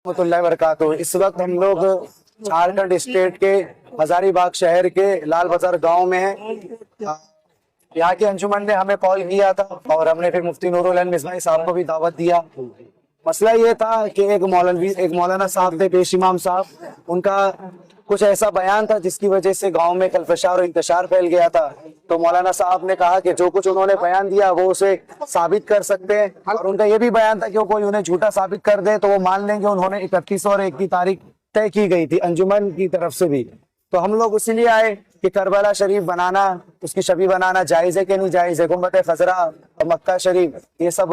रहमतुल्लाहि व बरकातुहू। इस वक्त हम लोग झारखंड स्टेट के हजारीबाग शहर के लाल बाजार गांव में हैं। यहाँ की अंजुमन ने हमें कॉल किया था और हमने फिर मुफ्ती नूरुल अमीन मिसबाही साहब को भी दावत दिया। मसला ये था कि एक मौलाना साहब थे, पेश इमाम साहब, उनका कुछ ऐसा बयान था जिसकी वजह से गांव में कलफशार और इंतशार फैल गया था। तो मौलाना साहब ने कहा कि जो कुछ उन्होंने बयान दिया वो उसे साबित कर सकते हैं, और उनका ये भी बयान था कि वो कोई उन्हें झूठा साबित कर दे तो वो मान लेंगे। उन्होंने 31 और 1 की तारीख तय की गई थी अंजुमन की तरफ से भी। तो हम लोग इसीलिए आए कि करबला शरीफ बनाना, उसकी शबी बनाना जायज है कि नहीं जायज है, गुंबद खजरा और मक्का शरीफ ये सब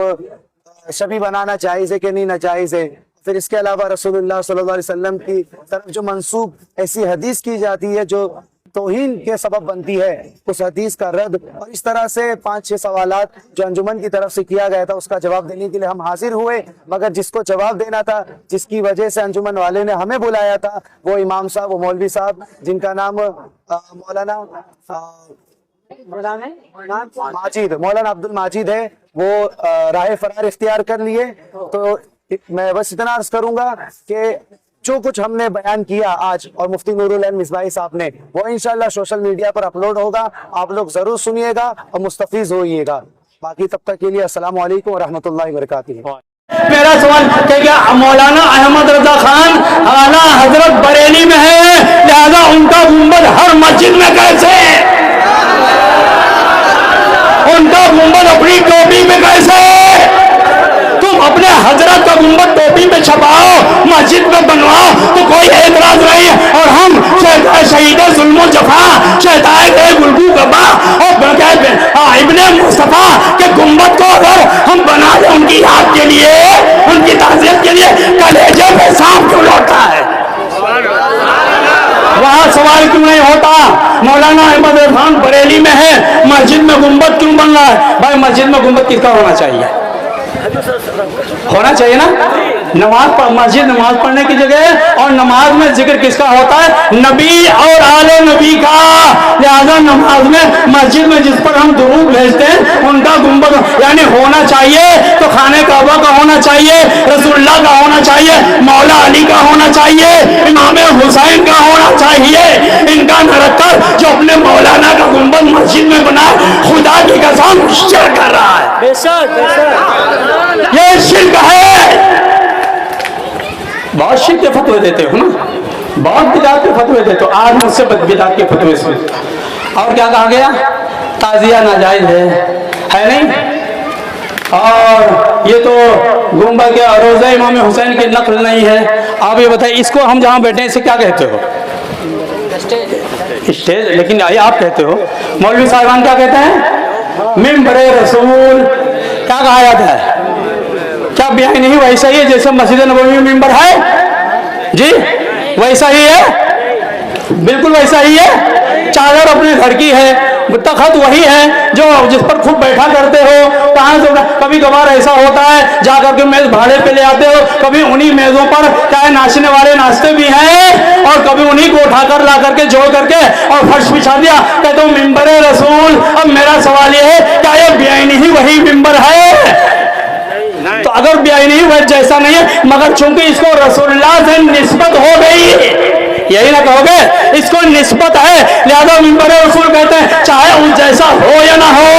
शबी बनाना जायज है कि नहीं नाजायज है। फिर इसके अलावा रसूलुल्लाह सल्लल्लाहु अलैहि वसल्लम की तरफ जो मंसूब ऐसी हदीस की जाती है जो तौहीन के सबब बनती है, उस हदीस का रद्द, और इस तरह से 5-6 सवालात जो अंजुमन की तरफ से किया गया था उसका जवाब देने के लिए हम हाजिर हुए। मगर जिसको जवाब देना था, जिसकी वजह से अंजुमन वाले ने हमें बुलाया था, वो इमाम साहब, वो मौलवी साहब, जिनका नाम मौलाना अब्दुल माजिद है, वो राह फरार इख्तियार कर लिए। तो मैं बस इतना अर्ज करूंगा कि जो कुछ हमने बयान किया आज और मुफ्ती नूरुल अमीन मिसबाही साहब ने, वो इंशाल्लाह सोशल मीडिया पर अपलोड होगा। आप लोग जरूर सुनिएगा और मुस्तफीज होइएगा। बाकी तब तक के लिए अस्सलाम वालेकुम व रहमतुल्लाहि व बरकातुहू। मेरा सवाल है क्या मौलाना अहमद रजा खान आला हजरत बरेली में है, लिहाजा उनका गुंबद हर मस्जिद में कैसे, उनका गुंबद अपनी टोपी में कैसे? तुम अपने हजरत का गुंबद टोपी में छपाओ, मस्जिद में बनवाओ तो कोई एतराज नहीं। और हम शहीद जुल्म जफा शहदाए गुलगू गबा और इब्ने मुस्तफा के गुंबद को अगर हम बना लें उनकी याद के लिए, उनकी ताज़ियत के लिए, कलेजे पे सांप क्यों लौटता है? वहाँ सवाल क्यों नहीं होता? मौलाना अहमद रजा खान बरेली में है, मस्जिद में गुंबद क्यों बन रहा है? भाई मस्जिद में गुंबद किसका होना चाहिए? होना चाहिए ना। मस्जिद नमाज पढ़ने की जगह है, और नमाज में जिक्र किसका होता है? नबी और आले नबी का। लिहाजा नमाज में मस्जिद में जिस पर हम दुरूद भेजते हैं उनका गुंबद यानी होना चाहिए। तो खाने काबा का होना चाहिए, रसूलुल्लाह का होना चाहिए, मौला अली का होना चाहिए, इमाम हुसैन का होना चाहिए। इनका न रखकर जो अपने मौलाना का गुंबद मस्जिद में बना, खुदा की कसम शिर्क कर रहा है। ये शिर्क है। बहुत शिर्क के फतवे देते हो ना, बहुत बिदात के फतवे देते हो। आज मुझसे बिदात के फतवे सुन। और क्या कहा गया? ताजिया नाजायज है नहीं? और ये तो गुंबद के रोज़ा इमाम हुसैन की नकल नहीं है। आप ये बताइए, इसको हम जहाँ बैठे हैं इसे क्या कहते हो? स्टेज। लेकिन आइए आप कहते हो, मौलवी साहिबान क्या कहते हैं? मिंबरे रसूल। क्या कहा जाता है? क्या बयान नहीं वैसा ही है जैसे मस्जिद नबवी में मिंबर है? जी वैसा ही है, बिल्कुल वैसा ही है। चादर अपने घर की है, तखत वही है जो जिस पर खुद बैठा करते हो। कहाँ से? कभी कभार ऐसा होता है जा करके मेज भाड़े पे ले आते हो, कभी उन्हीं मेजों पर चाहे नाचने वाले नाचते भी हैं, और कभी उन्हीं को उठाकर ला करके जोड़ करके और फर्श बिछा दिया, कहते हो मिंबरे रसूल। अब मेरा सवाल ये है, क्या ये बेआईनी ही वही मिंबर है? तो अगर बेआईनी वह जैसा नहीं है, मगर चूंकि इसको रसूलुल्लाह से निस्बत हो गई, यही ना कहोगे? इसको निस्बत है, लिहाजा मिंबरे रसूल कहते हैं। चाहे उस जैसा हो या ना हो,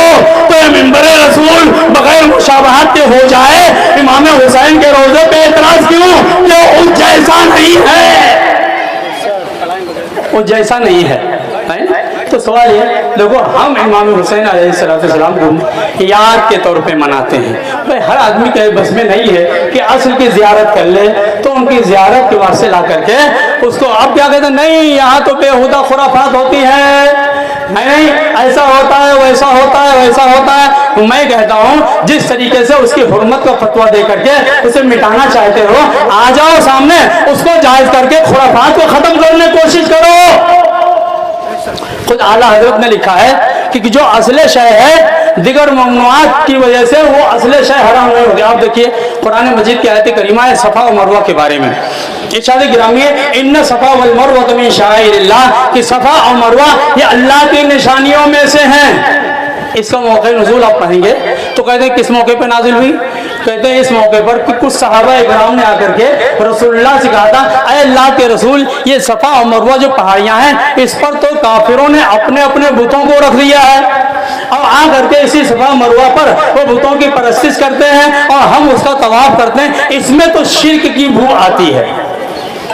तो ये मिंबरे रसूल बगैर मुशाबहत के हो जाए। इमाम हुसैन के रोजे पे एतराज क्यों? जो उस जैसा नहीं है, वो जैसा नहीं है। तो सवाल ये देखो, हम इमाम हुसैन अलैहिस्सलाम को याद के तौर पे मनाते हैं। भाई हर आदमी के बस में नहीं है कि असल की जियारत कर ले, तो उनकी जियारत के वास्ते ला करके उसको आप क्या कहते हैं? नहीं, यहाँ तो बेहुदा खुराफात होती है, नहीं ऐसा होता है, वैसा होता है, वैसा होता है। मैं कहता हूँ जिस तरीके से उसकी हुर्मत का फतवा दे करके उसे मिटाना चाहते हो, आ जाओ सामने, उसको जायज करके खुराफात को खत्म करने की कोशिश करो। खुद आला हजरत ने लिखा है कि जो असले शय है दिगर ममनुआत की वजह से वो असले शय हराम नहीं होती। आप देखिए कुरान मजीद की आयत करीमा है सफा और मरवा के बारे में। इरशाद गिरामी है, इन्न सफा वल मरवा मिन शाइरिल्लाह, कि सफा और मरवा ये अल्लाह की निशानियों में से हैं। इसका मौके नुज़ूल आप पढ़ेंगे तो कहते हैं किस मौके पे नाजिल हुई? कहते हैं इस मौके पर कि कुछ सहाबा इकराम ने आकर के रसूलुल्लाह से कहा था, अरे अल्लाह के रसूल, ये सफा और मरवा जो पहाड़ियां हैं, इस पर तो काफिरों ने अपने अपने बुतों को रख दिया है, और आ करके इसी सफा मरवा पर वो बुतों की परस्तिश करते हैं और हम उसका तवाफ करते हैं, इसमें तो शिर्क की बू आती है।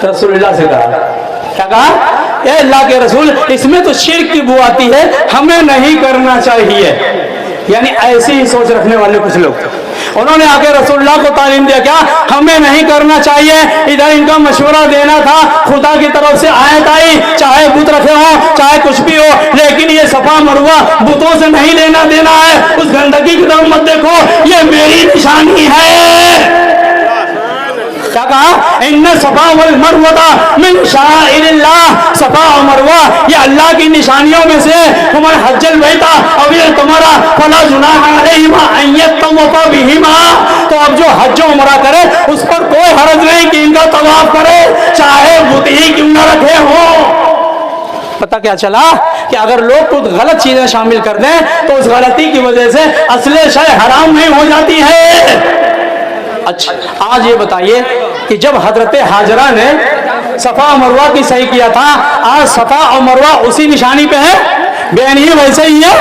रसूलुल्लाह से कहा, क्या कहा? ए अल्लाह के रसूल, इसमें तो शिर्क की बू आती है, हमें नहीं करना चाहिए। यानी ऐसी ही सोच रखने वाले कुछ लोग, उन्होंने आके रसूलुल्लाह को तालीम दिया, क्या हमें नहीं करना चाहिए। इधर इनका मशवरा देना था, खुदा की तरफ से आयत आई, चाहे बुत रखे हो चाहे कुछ भी हो, लेकिन ये सफा मरवा बुतों से नहीं लेना देना है। उस गंदगी की तरफ मत देखो, ये मेरी निशानी है। क्या कहा? इन्ना सफा वल मरवा मिन शाइरिल्लाह, सफा और मरवा ये अल्लाह की निशानियों में से, तुम्हारे हज्जल बैता और ये तुम्हारा फला जुनाह अलैहिमा अन यतवफा बिहिमा। तो अब जो हज उमरा करे उस पर कोई हरज नहीं कि इनका तवाफ करे, चाहे बुत ही क्यों न रखे हो। पता क्या चला कि अगर लोग कुछ गलत चीजें शामिल कर दें तो उस गलती की वजह से असले शय हराम नहीं हो जाती है। अच्छा, आज ये बताइए कि जब हजरत हाजरा ने सफा और मरवा की सही किया था, आज सफा और मरवा उसी निशानी पे है, बेन ही वैसे ही है।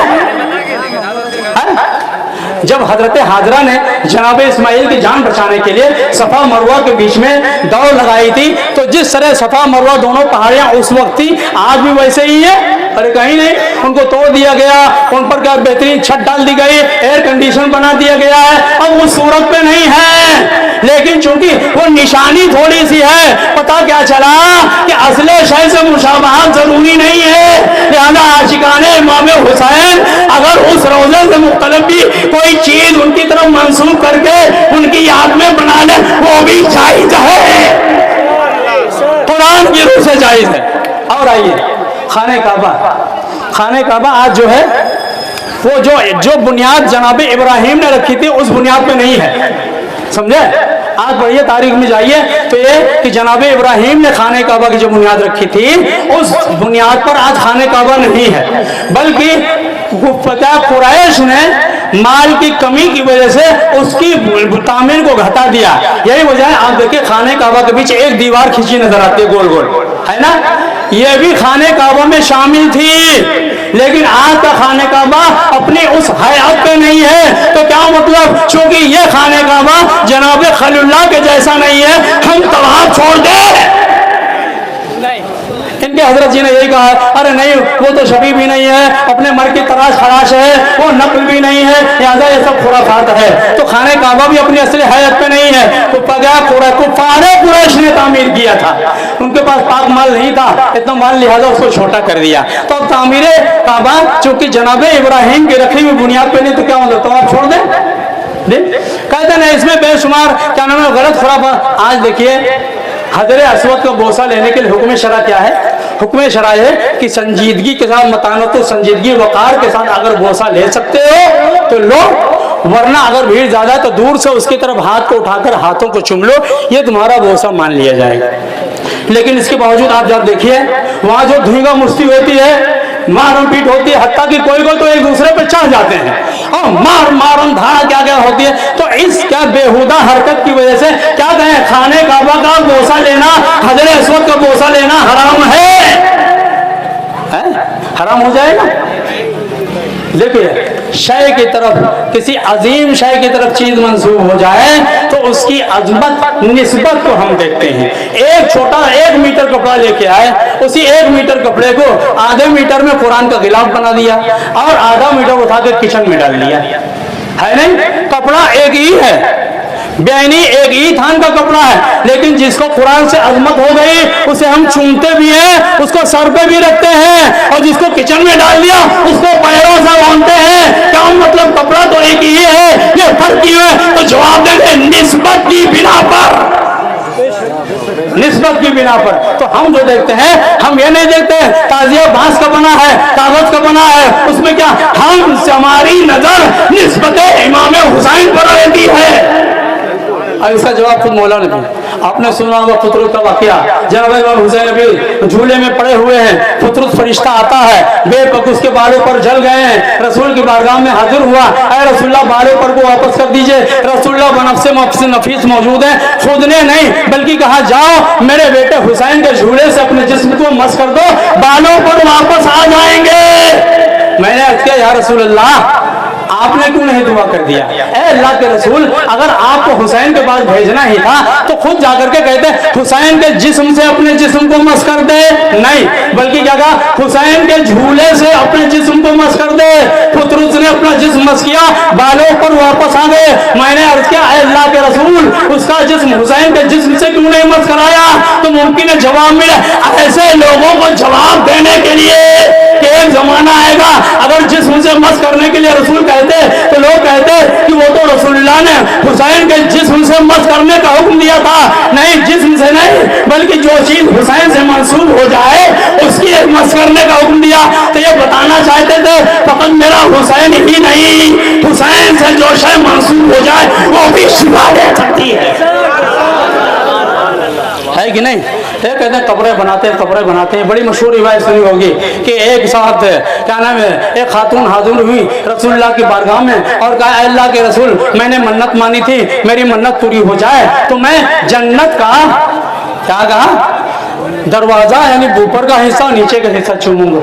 जब हजरत हाजरा ने जनाब इस्माइल की जान बचाने के लिए सफा मरवा के बीच में दौड़ लगाई थी, तो जिस तरह सफा मरवा दोनों पहाड़ियां उस वक्त थी, आज भी वैसे ही है। अरे कहीं नहीं, उनको तोड़ दिया गया, उन पर क्या बेहतरीन छत डाल दी गई, एयर कंडीशन बना दिया गया है, अब उस सूरत पे नहीं है। लेकिन चूंकि वो निशानी थोड़ी सी है, पता क्या चला कि असले शय से मुशाबहत जरूरी नहीं है। लिहाजा आशिकाने इमाम हुसैन अगर उस रोजे से मुख्तलिफ भी कोई चीज उनकी तरफ मंसूब करके उनकी याद में बना ले, वो भी जायज है, कुरान की रूह से जायज है। और आइए, खाने काबा आज जो है वो जो बुनियाद जनाब इब्राहिम ने रखी थी उस बुनियाद पे नहीं है, समझे। आज पढ़िए, तारीख में जाइए तो ये कि जनाब इब्राहिम ने खाने काबा की जो बुनियाद रखी थी उस बुनियाद पर आज खाने काबा नहीं है, बल्कि कुरैश ने माल की कमी की वजह से उसकी तामीर को घटा दिया। यही वजह है, आप देखिए खाने काबा के बीच एक दीवार खींची नजर आती है गोल गोल, है ना। ये भी खाने काबा में शामिल थी, लेकिन आज का खाने काबा अपनी उस हयात पे नहीं है। तो क्या मतलब, चूंकि ये खाने काबा जनाब खलीलुल्लाह के जैसा नहीं है, हम तवाफ छोड़ दे। इनके हजरत जी ने यही कहा है, अरे नहीं वो तो शबी भी नहीं है, अपने मर की तराश खराश है, वो नकल भी नहीं है, लिहाजा ये सब खुराफात है। तो खाने काबा भी अपनी असली हयात पे नहीं है, तो कुफारे कुरैश ने तामीर किया था, उनके पास पाक माल नहीं था, इतना माल, लिहाजा उसको छोटा कर दिया। तो अब तामीर काबा चूंकि जनाब इब्राहिम की रखी हुई बुनियाद पे नहीं, तो क्या मतलब, तो आप छोड़ दें। कहते ना इसमें बेशुमार क्या नाम है गलत खुराफात। आज देखिए हजर अस्वद का बोसा लेने के लिए हुक्म शरा क्या है? हुक्म शरा है कि संजीदगी के साथ, मतानत तो संजीदगी वकार के साथ अगर बोसा ले सकते हो तो लो, वरना अगर भीड़ ज्यादा तो दूर से उसकी तरफ हाथ को उठाकर हाथों को चूम लो, ये तुम्हारा बोसा मान लिया जाएगा। लेकिन इसके बावजूद आप जब देखिए वहां जो धींगा मुश्ती होती है, मारम पीट होती है, हत्ता कि कोई तो एक दूसरे पे चढ़ जाते हैं और मारम धारा क्या क्या होती है। तो इस क्या बेहुदा हरकत की वजह से क्या कहें, खाने काबा का बोसा लेना, हजर अस्वद का बोसा लेना हराम है? हराम हो जाएगा। देखिए शय की तरफ, किसी अजीम शय की तरफ चीज मंसूब हो जाए तो उसकी अजमत निस्बत को हम देखते हैं। एक छोटा 1 मीटर कपड़ा लेके आए, उसी 1 मीटर कपड़े को आधे मीटर में कुरान का गिलाफ बना दिया और आधा मीटर उठा के किचन में डाल दिया, है नहीं। कपड़ा एक ही है, बेनी एक ही थान का कपड़ा है, लेकिन जिसको कुरान से अजमत हो गई उसे हम चूमते भी हैं, उसको सर पे भी रखते हैं, और जिसको किचन में डाल दिया उसको पैरों से बांधते हैं। क्या मतलब, कपड़ा तो एक ही है, ये फर्क क्यों है? तो जवाब देंगे निस्बत की बिना पर, निस्बत की बिना पर। तो हम जो देखते हैं, हम ये नहीं देखते ताजिया बांस का बना है, कागज का बना है, उसमें क्या, हमारी नजर निस्बत इमाम हुसैन पर रहती है। और इसका जवाब खुद मौला नबी। आपने सुना होगा फुतरत का वाकया, जनाब इमाम हुसैन नबी झूले में पड़े हुए हैं, फुतरत फरिश्ता आता है, बेवकूफ उसके बालों पर जल गए हैं, रसूल की बारगाह में हाजिर हुआ, ऐ रसूलुल्लाह बालों पर को वापस कर दीजिए। रसूलुल्लाह बनफ्से नफीस मौजूद है, खुद ने नहीं बल्कि कहा जाओ मेरे बेटे हुसैन के झूले से अपने जिस्म को मस कर दो, बालों पर वापस आ जाएंगे। मैंने अर्ज किया या रसूलुल्लाह आपने क्यों नहीं दुआ कर दिया? ए अल्लाह के रसूल, अगर आपको हुसैन के पास भेजना ही था तो खुद जाकर के कहते हुसैन के जिस्म से अपने जिस्म को मस कर दे, नहीं बल्कि क्या कहा हुसैन के झूले से अपने जिस्म को मस कर दे। फुतरुस ने अपना जिस्म मस किया, बालों पर वापस आ गए। मैंने अर्ज किया ए अल्लाह के रसूल, उसका जिस्म हुसैन के जिस्म से क्यों नहीं मस कराया? तो मुमकिन है जवाब मिले। ऐसे लोगों को जवाब देने के लिए कि एक जमाना आएगा अगर जिस्म से मस करने के लिए रसूल कहते तो लोग कहते कि वो तो रसूलुल्लाह ने हुसैन के जिस्म से मस करने का हुक्म दिया था। नहीं, जिस्म से नहीं बल्कि जो चीज हुसैन से मंसूब हो जाए उसकी एक मस करने का हुक्म दिया। तो ये बताना चाहते थे फकत मेरा हुसैन ही नहीं, हुसैन से जो शय मंसूब हो जाए वो भी शिफा दे सकती है कि नहीं? ये कहते हैं कब्रें बनाते हैं। बड़ी मशहूर रिवायत सुनी होगी कि एक साथ क्या नाम है, एक खातून हाजिर हुई रसूलुल्लाह की बारगाह में और कहा अल्लाह के रसूल, मैंने मन्नत मानी थी, मेरी मन्नत पूरी हो जाए तो मैं जन्नत का क्या कहा दरवाजा यानी ऊपर का हिस्सा नीचे का हिस्सा चूमूंगा।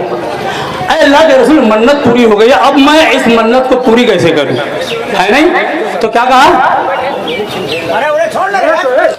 अल्लाह के रसूल मन्नत पूरी हो गई है, अब मैं इस मन्नत को पूरी कैसे करूं? है नहीं? तो क्या कहा